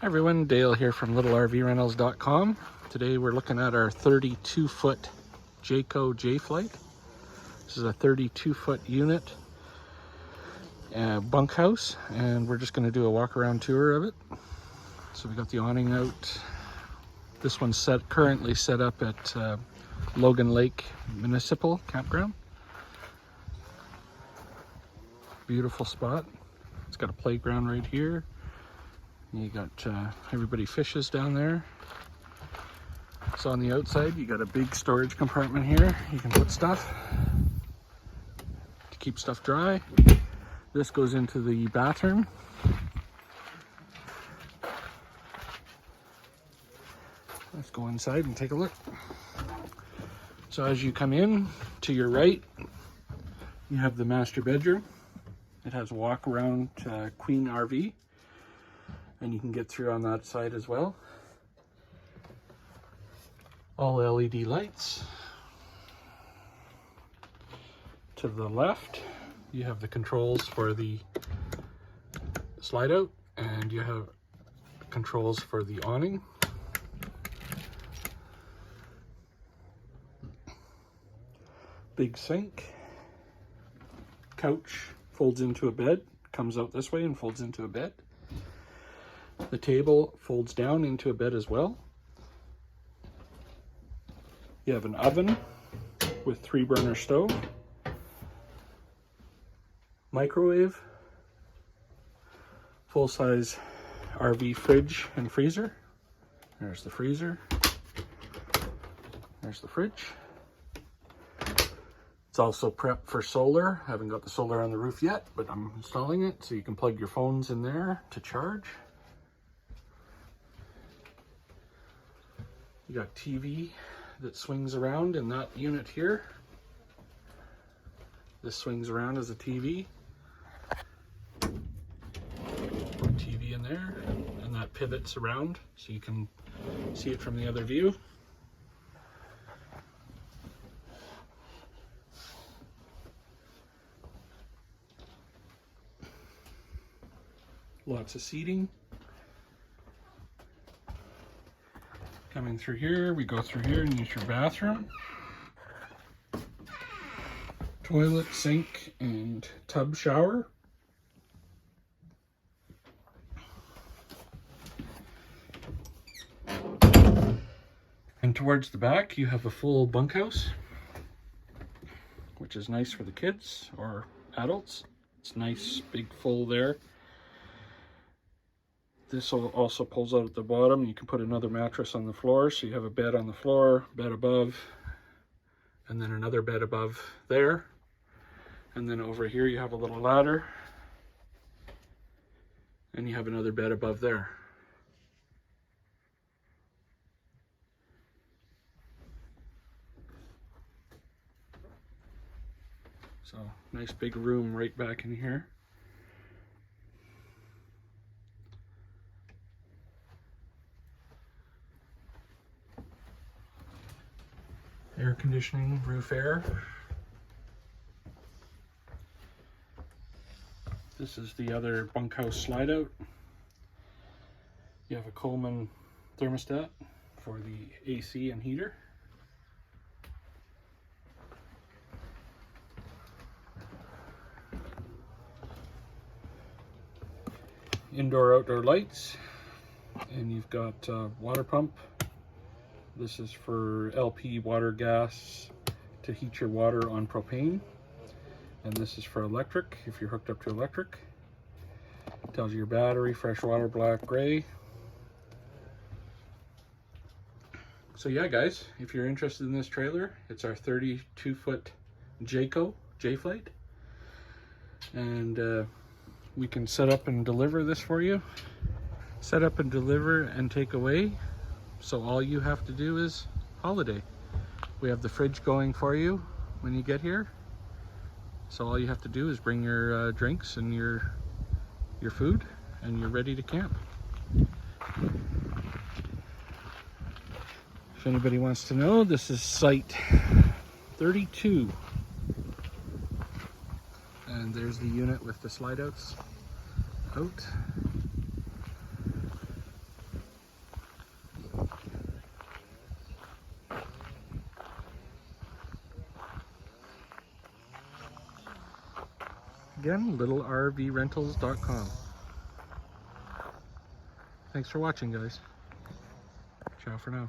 Hi everyone, Dale here from LittleRVrentals.com. Today we're looking at our 32-foot Jayco Jay Flight. This is a 32-foot unit bunkhouse, and we're just going to do a walk-around tour of it. So we got the awning out. This one's currently set up at Logan Lake Municipal Campground. Beautiful spot. It's got a playground right here. You got everybody fishes down there. So on the outside you got a big storage compartment here. You can put stuff to keep stuff dry. This goes into the bathroom. Let's go inside and take a look. So as you come in, to your right you have the master bedroom. It has a walk around queen RV, and you can get through on that side as well. All LED lights. To the left, you have the controls for the slide out, and you have controls for the awning. Big sink. Couch folds into a bed, comes out this way and folds into a bed. The table folds down into a bed as well. You have an oven with 3-burner stove, microwave, full-size RV fridge and freezer. There's the freezer. There's the fridge. It's also prepped for solar. I haven't got the solar on the roof yet, but I'm installing it, so you can plug your phones in there to charge. You got TV that swings around in that unit here. This swings around as a TV. Put TV in there, and that pivots around so you can see it from the other view. Lots of seating. Coming through here, we go through here and use your bathroom. Toilet, sink, and tub shower. And towards the back, you have a full bunkhouse, which is nice for the kids or adults. It's nice, big, full there. This also pulls out at the bottom. You can put another mattress on the floor, so you have a bed on the floor, bed above, and then another bed above there. And then over here you have a little ladder, and you have another bed above there. So nice big room right back in here. Air conditioning, roof air. This is the other bunkhouse slide out. You have a Coleman thermostat for the AC and heater. Indoor outdoor lights, and you've got a water pump. This is for LP water gas to heat your water on propane. And this is for electric, if you're hooked up to electric. It tells you your battery, fresh water, black, gray. So yeah guys, if you're interested in this trailer, it's our 32-foot Jayco Jay Flight. And we can set up and deliver this for you. Set up and deliver and take away. So all you have to do is holiday. We have the fridge going for you when you get here. So all you have to do is bring your drinks and your food, and you're ready to camp. If anybody wants to know, this is site 32. And there's the unit with the slide outs out. Again, LittleRVrentals.com. Thanks for watching, guys. Ciao for now.